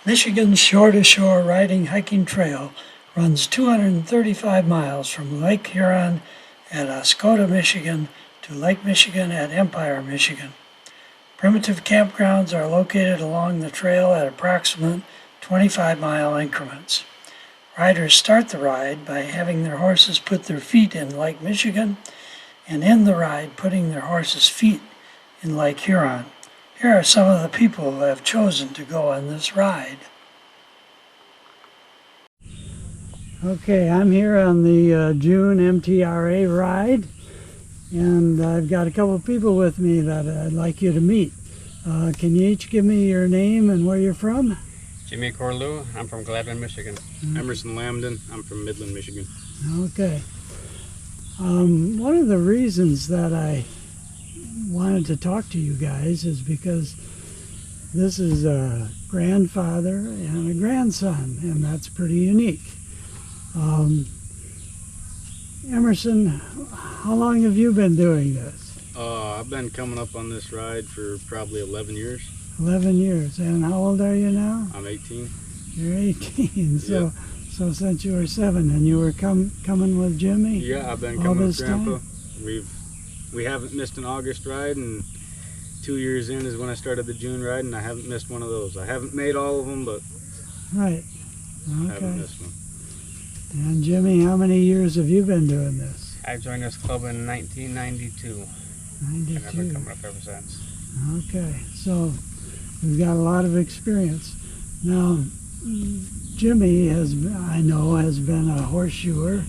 Michigan's shore-to-shore riding hiking trail runs 235 miles from Lake Huron at Oscoda, Michigan to Lake Michigan at Campfire, Michigan. Primitive campgrounds are located along the trail at approximate 25-mile increments. Riders start the ride by having their horses put their feet in Lake Michigan and end the ride putting their horses' feet in Lake Huron. Here are some of the people who have chosen to go on this ride. Okay, I'm here on the June MTRA ride, and I've got a couple of people with me that I'd like you to meet. Can you each give me your name and where you're from? Jimmy Corlew, I'm from Gladwin, Michigan. Emerson Lambden, I'm from Midland, Michigan. Okay. One of the reasons that I wanted to talk to you guys is because this is a grandfather and a grandson, and that's pretty unique. Emerson, how long have you been doing this? I've been coming up on this ride for probably 11 years. 11 years. And how old are you now? I'm 18. You're 18. So, Yep. so since you were 7, and you were coming with Jimmy? Yeah, I've been all coming this with Grandpa. time? We haven't missed an August ride, and 2 years in is when I started the June ride, and I haven't missed one of those. I haven't made all of them, but Right. I haven't Okay. missed one. And Jimmy, how many years have you been doing this? I joined this club in 1992, and I've been 92. coming up ever since. Okay, so we've got a lot of experience. Now, Jimmy I know, has been a horseshoer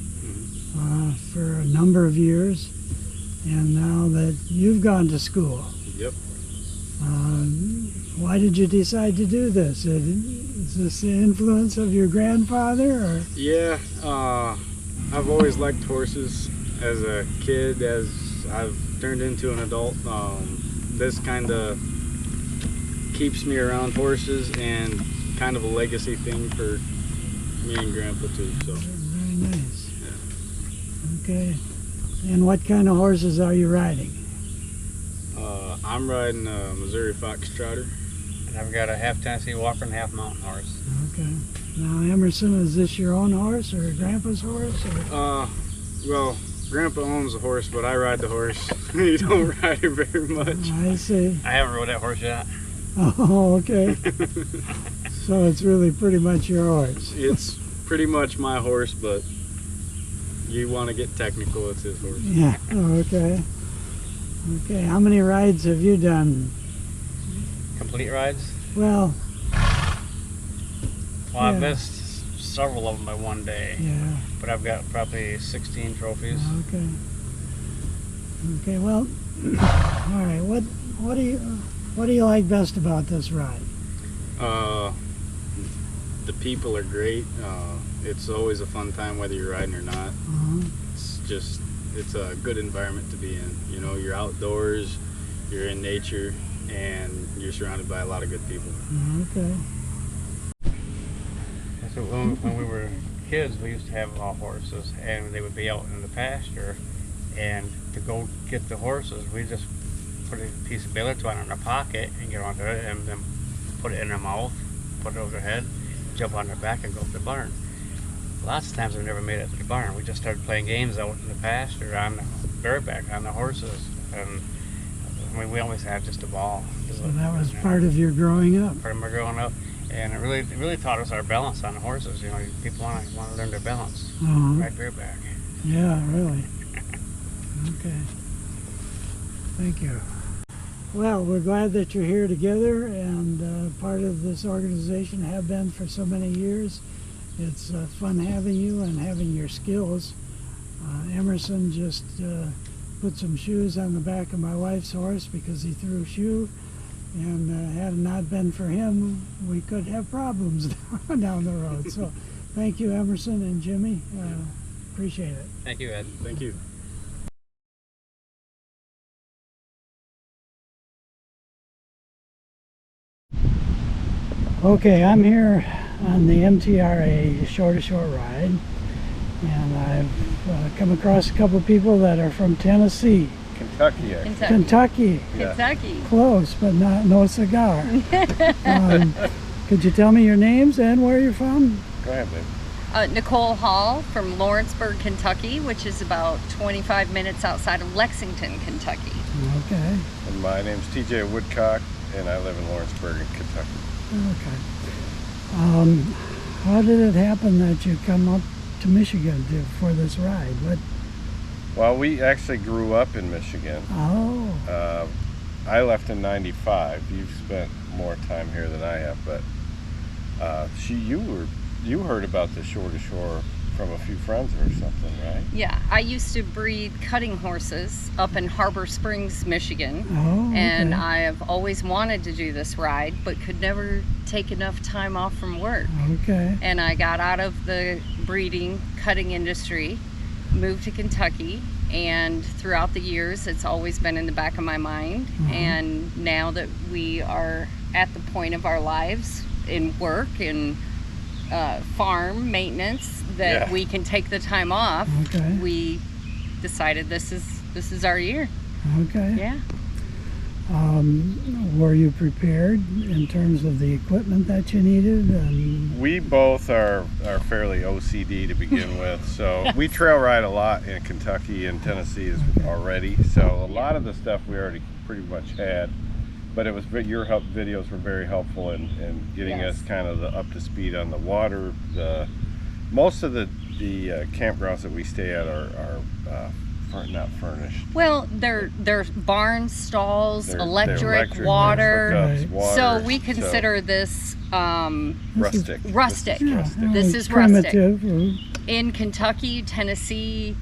for a number of years, and now that you've gone to school, Yep. why did you decide to do this? Is this the influence of your grandfather, or? Yeah, I've always liked horses as a kid. As I've turned into an adult, this kind of keeps me around horses and kind of a legacy thing for me and Grandpa too. So Very nice. yeah. Okay, and what kind of horses are you riding? I'm riding a Missouri Fox Trotter. And I've got a half Tennessee Walker and half mountain horse. Okay. Now, Emerson, is this your own horse or Grandpa's horse? Or? Well, Grandpa owns a horse, but I ride the horse. He don't ride her very much. I see. I haven't rode that horse yet. Oh, okay. So it's really pretty much your horse. It's pretty much my horse, but you want to get technical, it's his horse. Yeah. Oh, okay. Okay. How many rides have you done? Complete rides? Well, Well, I've Yeah. missed several of them by one day, yeah. but I've got probably 16 trophies. Okay. Okay. Well, all right. What do you like best about this ride? The people are great. It's always a fun time whether you're riding or not. It's a good environment to be in. You know, you're outdoors, you're in nature, and you're surrounded by a lot of good people. Okay. So when we were kids, we used to have horses, and they would be out in the pasture. And to go get the horses, we just put a piece of billet twine in our pocket and get onto it, and then put it in their mouth, put it over their head, jump on their back, and go to the barn. Lots of times we never made it to the barn. We just started playing games out in the pasture on the bareback on the horses, and I mean, we always had just a ball. So that was part of your growing up. Part of my growing up, and it really taught us our balance on the horses. You know, people want to learn their balance, ride bareback. Yeah, really. Okay. Thank you. Well, we're glad that you're here together and part of this organization, have been for so many years. It's fun having you and having your skills. Emerson just put some shoes on the back of my wife's horse because he threw a shoe, and had it not been for him, we could have problems down the road. So thank you, Emerson and Jimmy. Appreciate it. Thank you, Ed. Thank you. Okay, I'm here on the MTRA shore-to-shore ride, and I've come across a couple of people that are from Tennessee. Kentucky. Kentucky. Kentucky. Close, but no cigar. Could you tell me your names and where you're from? Go ahead, babe. Nicole Hall from Lawrenceburg, Kentucky, which is about 25 minutes outside of Lexington, Kentucky. Okay. And my name's TJ Woodcock, and I live in Lawrenceburg, Kentucky. Okay. How did it happen that you come up to Michigan for this ride? What? Well, we actually grew up in Michigan. Oh. I left in '95. You've spent more time here than I have, but you heard about the shore to shore from a few friends or something, right? Yeah, I used to breed cutting horses up in Harbor Springs, Michigan. Oh. Okay. And I have always wanted to do this ride, but could never take enough time off from work. Okay. And I got out of the breeding, cutting industry, moved to Kentucky, and throughout the years, it's always been in the back of my mind. And now that we are at the point of our lives in work and farm maintenance, that we can take the time off, Okay. we decided this is our year. Okay. Yeah. Were you prepared in terms of the equipment that you needed? And We both are fairly OCD to begin with, so we trail ride a lot in Kentucky and Tennessee already. So a lot of the stuff we already pretty much had, but it was your videos were very helpful in getting Yes. us kind of up to speed on the water. Most of the campgrounds that we stay at are not furnished. Well, they're barn stalls, They're electric, water. hookups, water. So we consider this rustic. rustic. This is rustic. This is primitive. in Kentucky, Tennessee.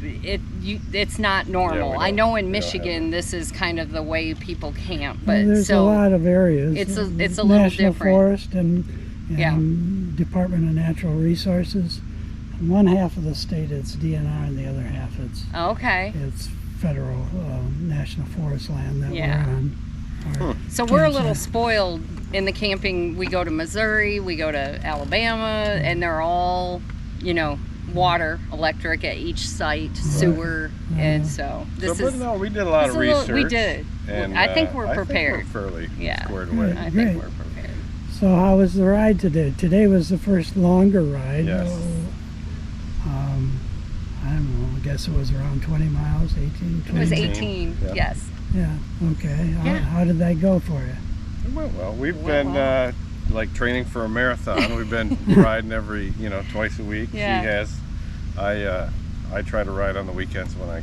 It's not normal. Yeah, I know in we don't have Michigan this is kind of the way people camp, Well, but there's a so lot of areas. it's a little National different. Forest and Department of Natural Resources. In one half of the state it's DNR, and the other half Okay. it's federal national forest land that Yeah. we're on. Our So we're a little campsite. spoiled in the camping. We go to Missouri, we go to Alabama, and they're all, water, electric at each site, sewer, and so this But is. no, we did a lot of research. We did. And I think we're prepared. I think we're fairly Yeah. squared away. Right. I Great. think we're prepared. So how was the ride today? Today was the first longer ride. Yes. I don't know, I guess it was around 20 miles, 18, 20. It was 18, 18. yeah. Yes. Yeah, okay. Yeah. How did that go for you? It went well. We've Went been well. like training for a marathon. We've been riding every, twice a week. Yeah. She has. I try to ride on the weekends when I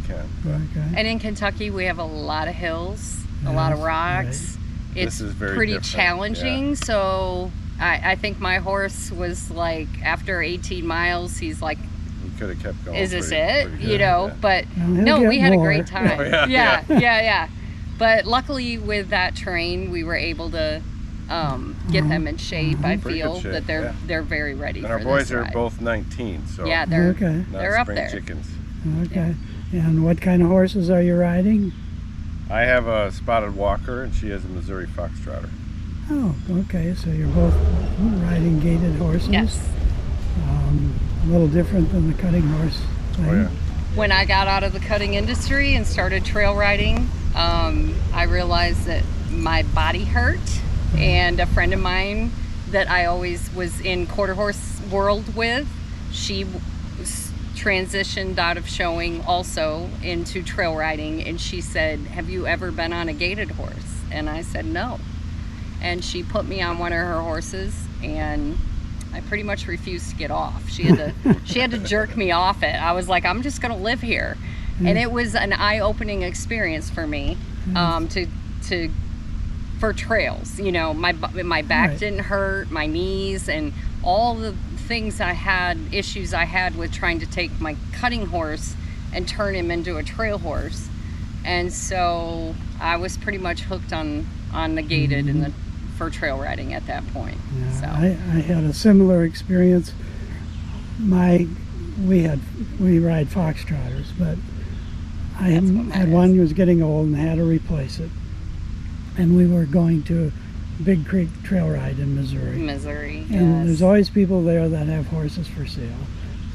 can. But Okay. And in Kentucky, we have a lot of hills, a lot of Yes, rocks. This It's is very pretty different, challenging. So I think my horse was like, after 18 miles, he's like, we could have kept going. is this pretty it? good, yeah. But Well, he'll no, get we had a more. great time. Oh, yeah, yeah. But luckily with that train, we were able to get them in shape. I Pretty feel good shape, that they're very ready And for our boys this are ride. both 19, so Yeah, they're Okay. not they're up spring there. chickens. Okay. And what kind of horses are you riding? I have a spotted walker, and she has a Missouri foxtrotter. Oh, okay. So you're both riding gaited horses. Yes. A little different than the cutting horse thing. Oh yeah. When I got out of the cutting industry and started trail riding, I realized that my body hurt, and a friend of mine that I always was in quarter horse world with, she transitioned out of showing also into trail riding, and she said, "Have you ever been on a gaited horse?" And I said no, and she put me on one of her horses, and I pretty much refused to get off. She had to jerk me off it. I was like, I'm just gonna live here. And it was an eye-opening experience for me, for trails. My back Right. didn't hurt, my knees, and all the things issues I had with trying to take my cutting horse and turn him into a trail horse. And so I was pretty much hooked on the gaited and for trail riding at that point. Yeah, So I had a similar experience. We ride foxtrotters, but I That's what mine had is. one who was getting old and had to replace it. And we were going to Big Creek Trail Ride in Missouri. Missouri. And there's yes. always people there that have horses for sale.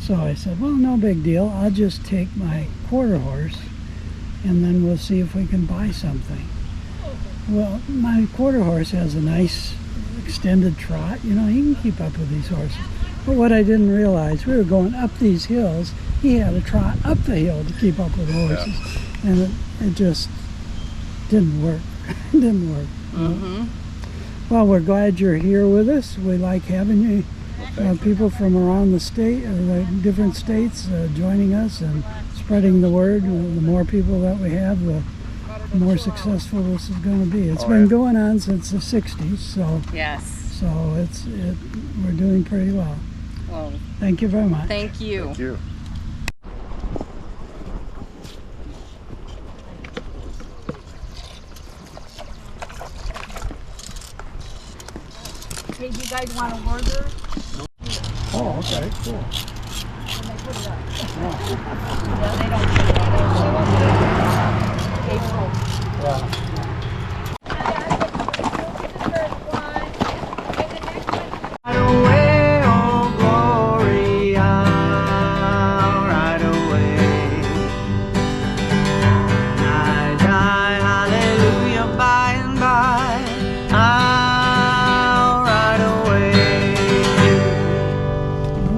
So I said, well, no big deal. I'll just take my quarter horse and then we'll see if we can buy something. Well, my quarter horse has a nice extended trot. You know, he can keep up with these horses. But what I didn't realize, we were going up these hills. He had to trot up the hill to keep up with the horses, and it just didn't work. It didn't work. Mm-hmm. Well, we're glad you're here with us. We like having you, people from around the state, the different states, joining us and spreading the word. The more people that we have, the more successful this is going to be. It's been going on since the 60s, so Yes. so we're doing pretty well. Well, Thank you very much. thank you. Thank you. Hey, do you guys want a order? Oh, okay, cool. Yeah, they don't do that. April.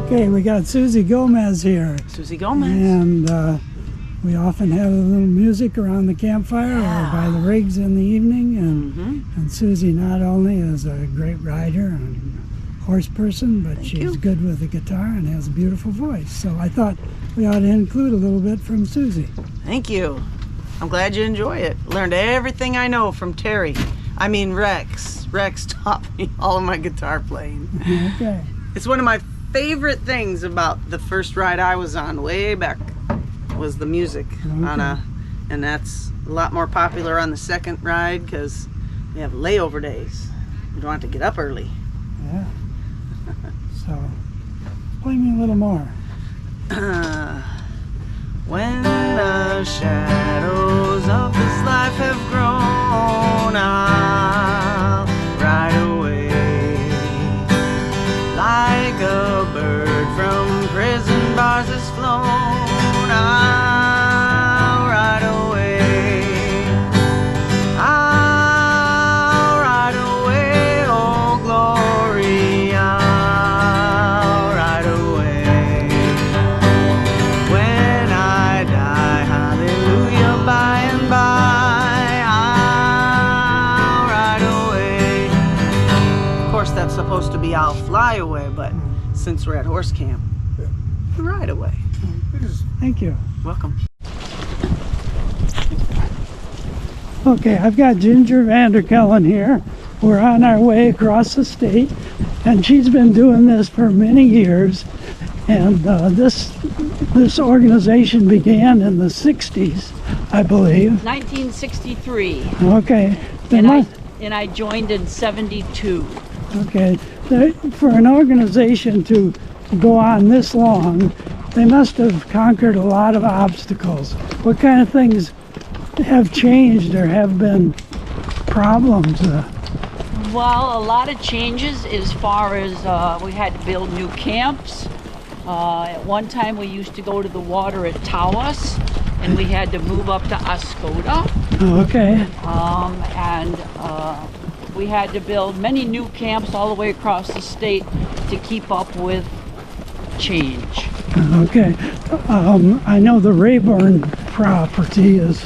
Okay, we got Susie Gomez here, Susie Gomez. and we often have a little music around the campfire or by the rigs in the evening. And Susie not only is a great rider and horse person, but she's good with the guitar and has a beautiful voice. So I thought we ought to include a little bit from Susie. Thank you. I'm glad you enjoy it. Learned everything I know from Terry. I mean Rex. Rex taught me all of my guitar playing. Okay. It's one of my favorite things about the first ride I was on way back was the music and that's a lot more popular on the second ride because we have layover days. You don't have to get up early. Yeah. So, play me a little more. When the shadows of this life have grown, I'll ride away like a bird from prison bars has flown. I'll ride away. I'll ride away, oh glory. I'll ride away. When I die, hallelujah, by and by, I'll ride away. Of course, that's supposed to be I'll fly away, but since we're at horse camp, we ride away. Thank you. Welcome. Okay, I've got Ginger Vanderkellen here. We're on our way across the state, and she's been doing this for many years. And this organization began in the 60s, I believe. 1963. Okay. And I joined in 72. Okay. For an organization to go on this long, they must have conquered a lot of obstacles. What kind of things have changed or have been problems? Well, a lot of changes as far as we had to build new camps. At one time we used to go to the water at Tawas, and we had to move up to Oscoda. Okay. And we had to build many new camps all the way across the state to keep up with change. Okay. I know the Rayburn property is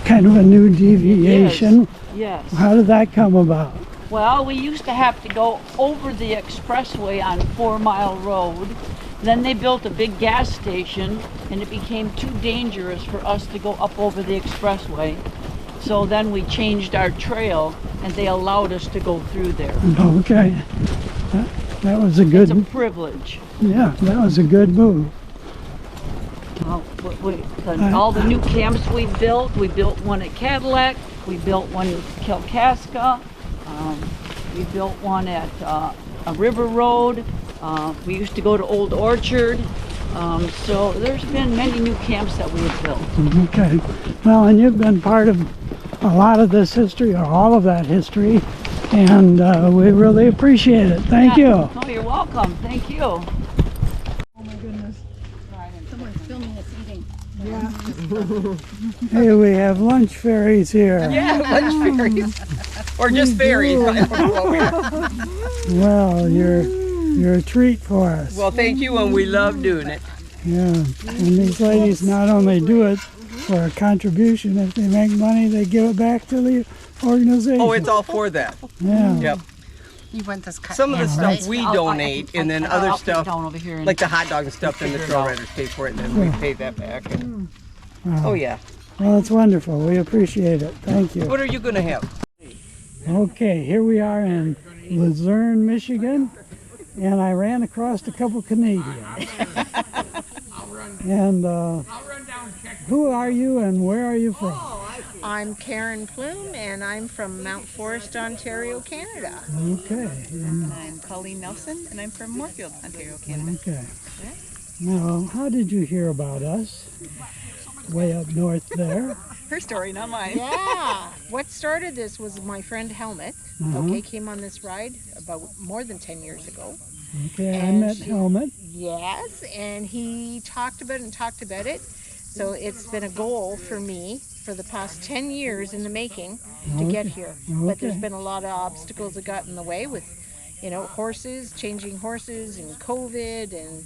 kind of a new deviation. Yes. How did that come about? Well, we used to have to go over the expressway on 4 Mile Road. Then they built a big gas station, and it became too dangerous for us to go up over the expressway. So then we changed our trail, and they allowed us to go through there. Okay. That was a good... It's a privilege. Yeah, that was a good move. All the new camps we built one at Cadillac, we built one at Kalkaska, we built one at a River Road, we used to go to Old Orchard, so there's been many new camps that we have built. Okay. Well, and you've been part of a lot of this history, or all of that history, and we really appreciate it. Thank you. Oh, you're welcome. Thank you. Oh my goodness. Someone's filming us eating. Yeah. Hey, we have lunch fairies here. Yeah, lunch fairies. Or just fairies. Well, you're a treat for us. Well, thank you, and we love doing it. Yeah, and these ladies not only do it for a contribution, if they make money, they give it back to the organization. Oh, it's all for that. Yeah. Yep. You want this cut? Some of the down, stuff right? we donate, and then other stuff, like the hot dog and stuff, then the trail riders pay for it, and then we pay that back. And, oh, yeah. Well, it's wonderful. We appreciate it. Thank you. What are you going to have? Okay, here we are in Luzerne, Michigan, and I ran across a couple Canadians. And who are you and where are you from? I'm Karen Plume, and I'm from Mount Forest, Ontario, Canada. Okay. And, I'm Colleen Nelson, and I'm from Moorfield, Ontario, Canada. okay. Now, how did you hear about us? Way up north there. Her story, not mine. Yeah. What started this was my friend Helmut. Okay, came on this ride about more than 10 years ago. Okay, I And met Helmut. Yes, and he talked about it. So it's been a goal for me for the past 10 years in the making to get here. But there's been a lot of obstacles that got in the way with, changing horses and COVID and,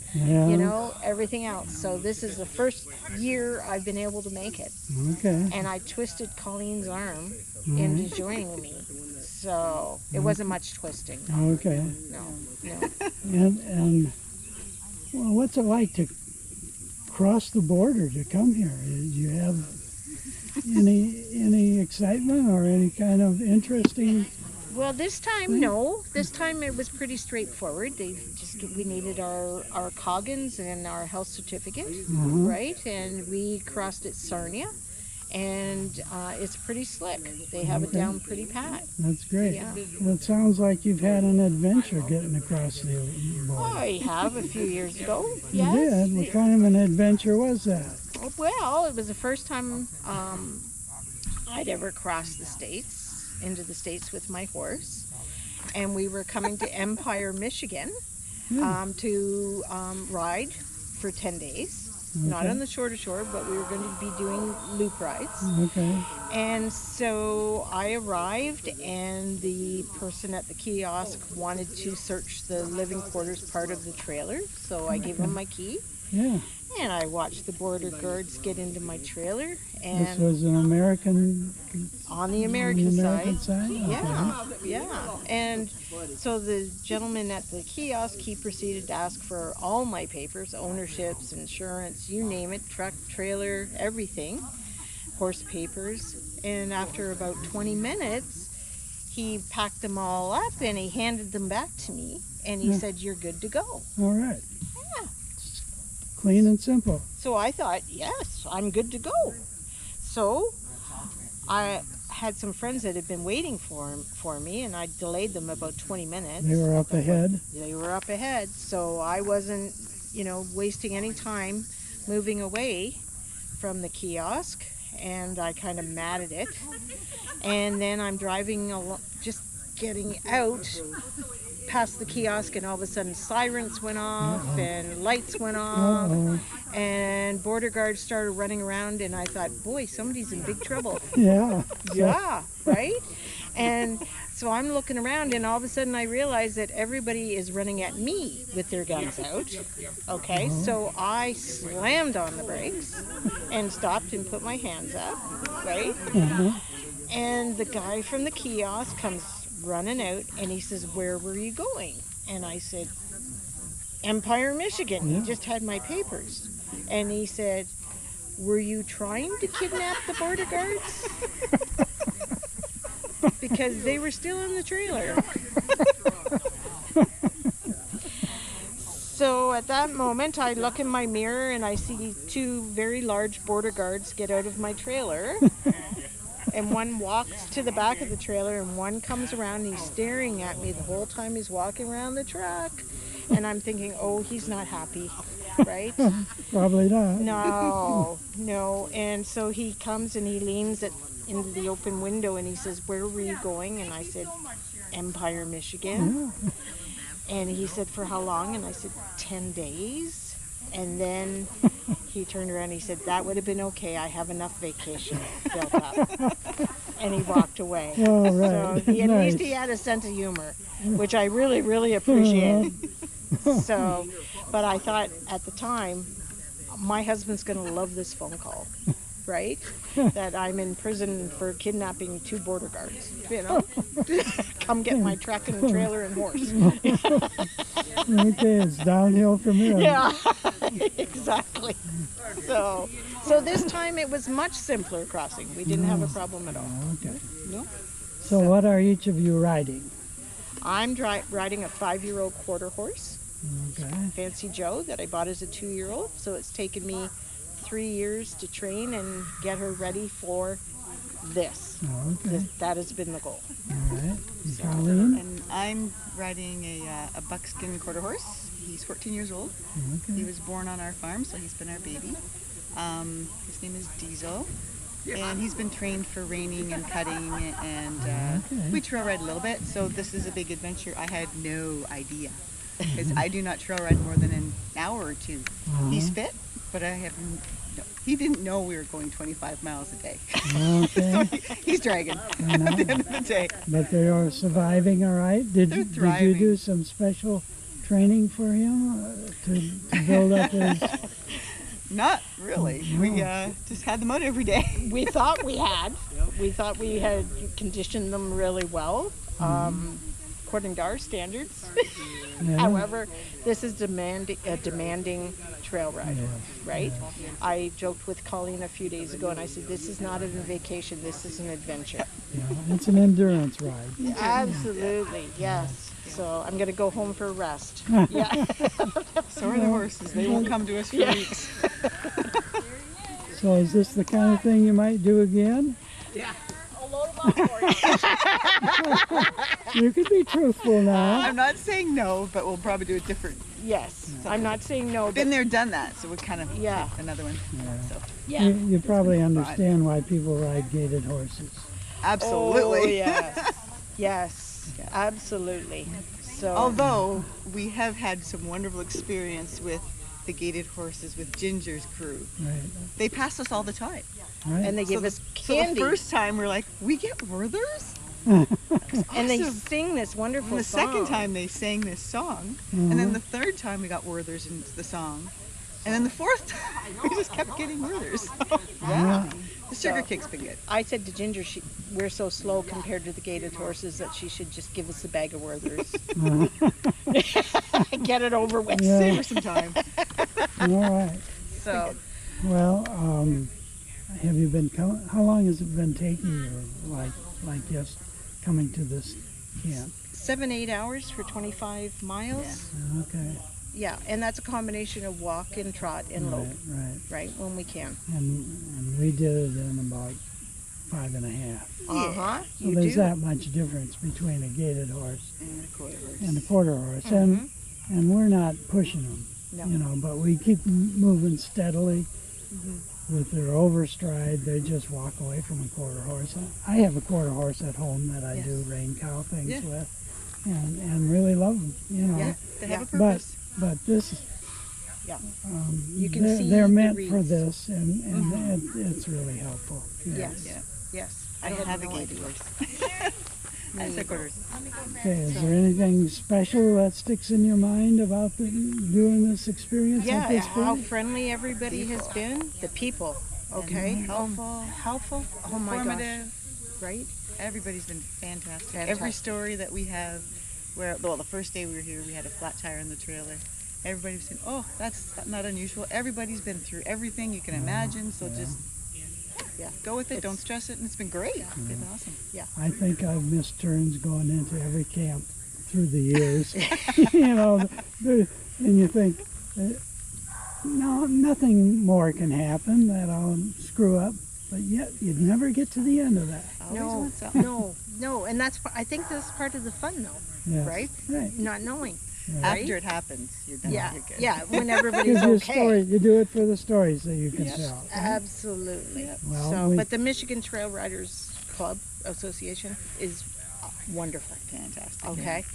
everything else. So this is the first year I've been able to make it. Okay. And I twisted Colleen's arm into joining me. So it wasn't much twisting. Okay. No. And well, what's it like to cross the border to come here? Do you have any excitement or any kind of interesting? Well, this time, no. This time it was pretty straightforward. We needed our Coggins and our health certificate, right? And we crossed at Sarnia, and it's pretty slick. They have it down pretty pat. That's great. Yeah. Well, it sounds like you've had an adventure getting across the border. I have a few years ago. You Yes. did? What kind of an adventure was that? Well, it was the first time I'd ever crossed into the States with my horse. And we were coming to Empire, Michigan to ride for 10 days. Not on the shore, but we were going to be doing loop rides. Okay. And so I arrived, and the person at the kiosk wanted to search the living quarters part of the trailer. So I gave him my key. Yeah. And I watched the border guards get into my trailer. And This was an American. on the American side. Okay. Yeah. And so the gentleman at the kiosk, he proceeded to ask for all my papers, ownerships, insurance, you name it, truck, trailer, everything, horse papers. And after about 20 minutes, he packed them all up and he handed them back to me. And he said, "You're good to go." All right. Yeah. Clean and simple. So I thought, yes, I'm good to go. So I had some friends that had been waiting for me, and I delayed them about 20 minutes. They were up ahead. They were up ahead, so I wasn't, wasting any time moving away from the kiosk, and I kind of matted it. And then I'm driving along, just getting out past the kiosk, and all of a sudden sirens went off and lights went off and border guards started running around, and I thought, boy, somebody's in big trouble. Yeah. Yeah, right? And so I'm looking around, and all of a sudden I realize that everybody is running at me with their guns out. Okay, so I slammed on the brakes and stopped and put my hands up, right? And the guy from the kiosk comes running out, and he says, "Where were you going?" And I said, "Empire, Michigan." He just had my papers. And he said, "Were you trying to kidnap the border guards?" Because they were still in the trailer. So at that moment, I look in my mirror and I see two very large border guards get out of my trailer. And one walks to the back of the trailer, and one comes around, and he's staring at me the whole time he's walking around the truck. And I'm thinking, oh, he's not happy, right? Probably not. No. And so he comes and he leans into the open window, and he says, "Where were you going?" And I said, "Empire, Michigan." And he said, "For how long?" And I said, 10 days. And then he turned around and he said, "That would have been okay. I have enough vacation built up." and he walked away. Oh, right. So at least he Nice. had a sense of humor, which I really, really appreciate. So, but I thought at the time, my husband's going to love this phone call, right? That I'm in prison for kidnapping 2 border guards, you know? Come get my truck and trailer and horse. Okay, it's downhill from here. Yeah, exactly. So this time it was much simpler crossing. We didn't have a problem at all. Okay. No. So what are each of you riding? I'm riding a 5-year-old quarter horse, Okay. Fancy Joe, that I bought as a 2-year-old. So it's taken me 3 years to train and get her ready for this. Okay. That has been the goal. All right. And Colleen? And I'm riding a buckskin quarter horse. He's 14 years old. He was born on our farm, so he's been our baby. His name is Diesel. And he's been trained for reining and cutting, and we trail ride a little bit, so this is a big adventure. I had no idea, because I do not trail ride more than an hour or 2. He's fit, but I have he didn't know we were going 25 miles a day. Okay. So he's dragging at the end of the day. But they are surviving all right? Did you thriving. do some special training for him to build up his... Not really. We just had them out every day. We thought we had. We thought we had conditioned them really well, according to our standards. Yeah. However, this is a demanding trail ride, right? I joked with Colleen a few days ago, and I said, this is not a vacation, this is an adventure. Yeah, it's an endurance ride. Absolutely, yes. So I'm going to go home for a rest. Yeah. So are the horses. They won't come to us for weeks. So is this the kind of thing you might do again? Yeah. I'll load them up for you. You could be truthful now. I'm not saying no, but we'll probably do it different. Yes, I'm not saying no. Been there, done that, so we kind of take another one. Yeah. So, You probably understand why people ride gated horses. absolutely. Oh, yes. Yes, absolutely. So, Although we have had some wonderful experience with the gated horses with Ginger's crew. Right. They pass us all the time. Right. and they give us candy. So the first time we're like, we get Werthers? And they Awesome. sing this wonderful And the song. second time they sang this song, and then the third time we got Werthers in the song, and then the fourth time we just kept getting Werthers. Yeah. The sugar cake's been good. I said to Ginger, we're so slow compared to the gated horses that she should just give us a bag of Werthers. Get it over with. Yeah. Save her some time. All right. So, Well, have you been how long has it been taking you, like just coming to this camp? 7-8 hours for 25 miles. Okay. Yeah, and that's a combination of walk and trot and lope, Right. when we can. And we did it in about 5.5. Uh-huh. So You there's do. that much difference between a gated horse And a quarter horse. and a quarter horse, and we're not pushing them, No. but we keep moving steadily. With their overstride, they just walk away from a quarter horse. I have a quarter horse at home that I do rein cow things with, and really love them. Yeah, they have a But purpose. this, You can see they're the meant for reeds. this, and it's really helpful. Yes. Yeah. Yes. I don't had have a no gated idea. horse. I have a quarter horse. Okay, is there anything special that sticks in your mind about doing this experience at Yeah, this how point? friendly everybody has been. The people, okay? Helpful. Oh my gosh. Informative. Right? Everybody's been fantastic. Every story that we have, the first day we were here, we had a flat tire in the trailer. Everybody was saying, oh, that's not unusual. Everybody's been through everything you can imagine, so just go with it, don't stress it, and it's been great. It's been awesome. I think I've missed turns going into every camp through the years. And you think, no, nothing more can happen that I'll screw up, but yet you'd never get to the end of that. No, and I think that's part of the fun, though, Yes. right? Right. Not knowing. Right. After it happens, you're done. You're good. Yeah, when everybody's Gives you a okay. story. You do it for the stories that you can tell. right? Absolutely. Well, but the Michigan Trail Riders Club Association is wonderful. Fantastic. Okay,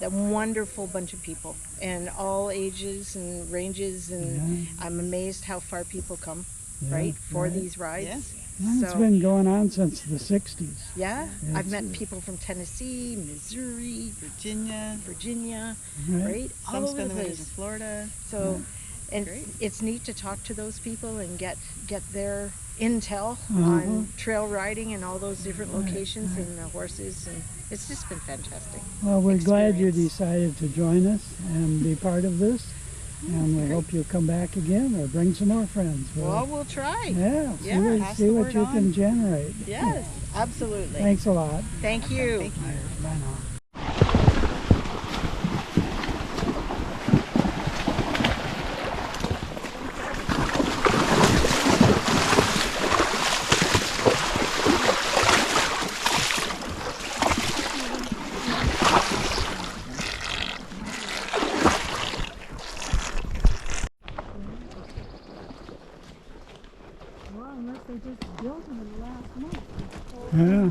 that wonderful bunch of people, and all ages and ranges, and I'm amazed how far people come. right, for right. these rides. Yeah. Well, it's been going on since the 60s. Yeah, I've It's- met people from Tennessee, Missouri, Virginia. right? Some All over spend the the winters in place. Florida. So, and Great. it's neat to talk to those people and get their intel Uh-huh. on trail riding and all those different locations and the horses, and it's just been fantastic. Well, we're glad you experience. decided to join us and be part of this. And we hope you'll come back again or bring some more friends. Well, we'll try. Yeah, Yeah, see what you can generate. Yes, absolutely. Thanks a lot. Thank you. Thank you. Bye now. Well, unless they just built them in the last month. Yeah.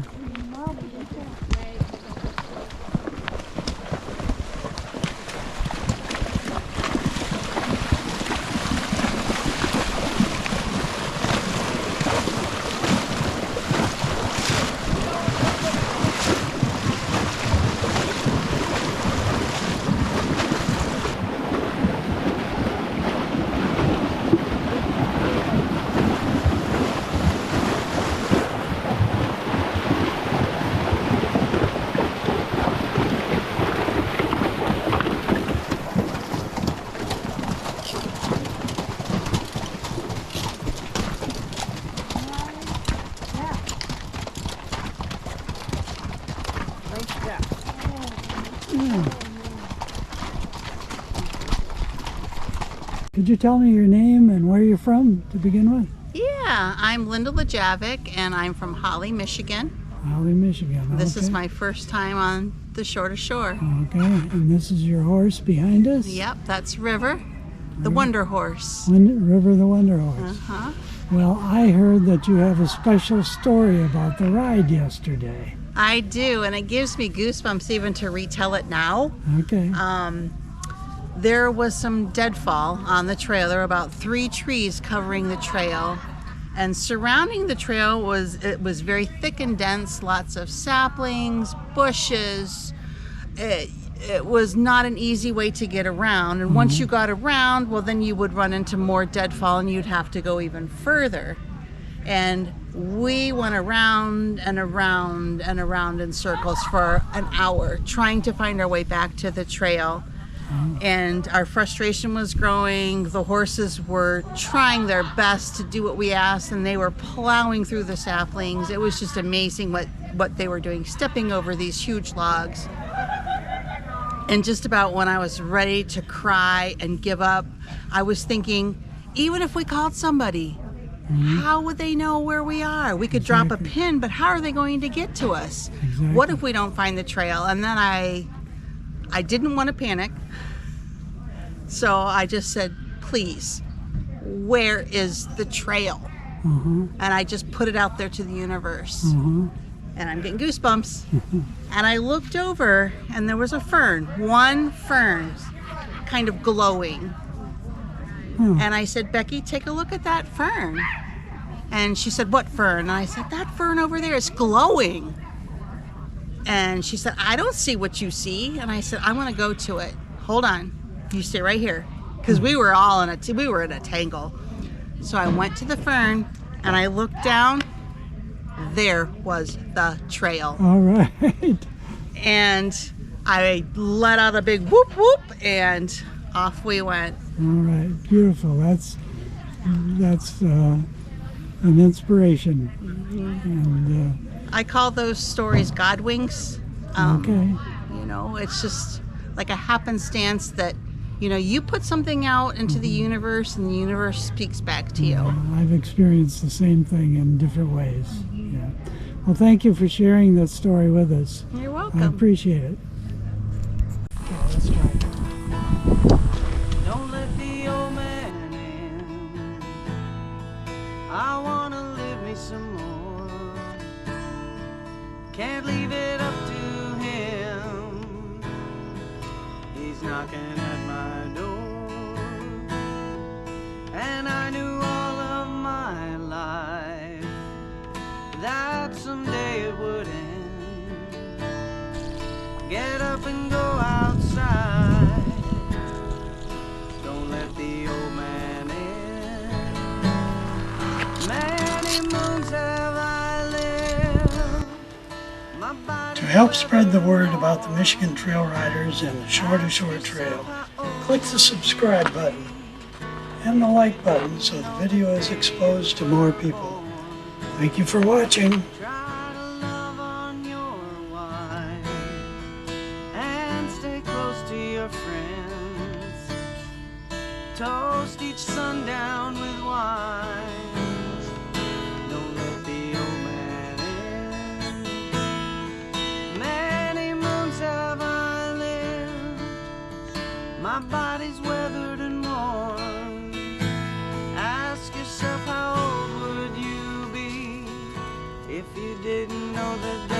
Could you tell me your name and where you're from to begin with? Yeah, I'm Linda Lajavic, and I'm from Holly, Michigan. Holly, Michigan. This is okay. my first time on the Shore to Shore. Okay, and this is your horse behind us? Yep, that's River, the Wonder Horse. River the Wonder Horse. Uh-huh. Well, I heard that you have a special story about the ride yesterday. I do, and it gives me goosebumps even to retell it now. Okay. There was some deadfall on the trail. There were about 3 trees covering the trail, and surrounding the trail was very thick and dense, lots of saplings, bushes. It was not an easy way to get around, and once you got around, well, then you would run into more deadfall and you'd have to go even further. And we went around and around and around in circles for an hour trying to find our way back to the trail. And our frustration was growing. The horses were trying their best to do what we asked, and they were plowing through the saplings. It was just amazing what they were doing, stepping over these huge logs. And just about when I was ready to cry and give up, I was thinking, even if we called somebody, how would they know where we are? We could drop a pin, but how are they going to get to us? What if we don't find the trail? And then I didn't want to panic, so I just said, please, where is the trail? And I just put it out there to the universe. And I'm getting goosebumps. And I looked over, and there was a fern, one fern, kind of glowing. And I said, Becky, take a look at that fern. And she said, what fern? And I said, that fern over there is glowing. And she said, I don't see what you see. And I said, I want to go to it. Hold on. You stay right here. Because we were all in a tangle. So I went to the fern and I looked down. There was the trail. All right. And I let out a big whoop whoop and off we went. All right. Beautiful. That's an inspiration. And I call those stories God winks. okay. You know, it's just like a happenstance that, you know, you put something out into the universe and the universe speaks back to you. I've experienced the same thing in different ways. Yeah. Well, thank you for sharing that story with us. You're welcome. I appreciate it. Okay, let's try it. Don't let the old man in. I wanna live me some more. Can't leave it up to him. He's knocking at my door. And I knew all of my Get up and go outside. Don't let the old man in. Many moons have I lived. My body. To help spread the word about the Michigan Trail Riders and the Shore to Shore Trail, click the subscribe button and the like button so the video is exposed to more people. Thank you for watching. Try to love on your wife and stay close to your friends. Toast each sundown with wine. Don't let the old man in. Many moons have I lived. My body's weathered and worn. Ask yourself, how old would you be if you didn't know that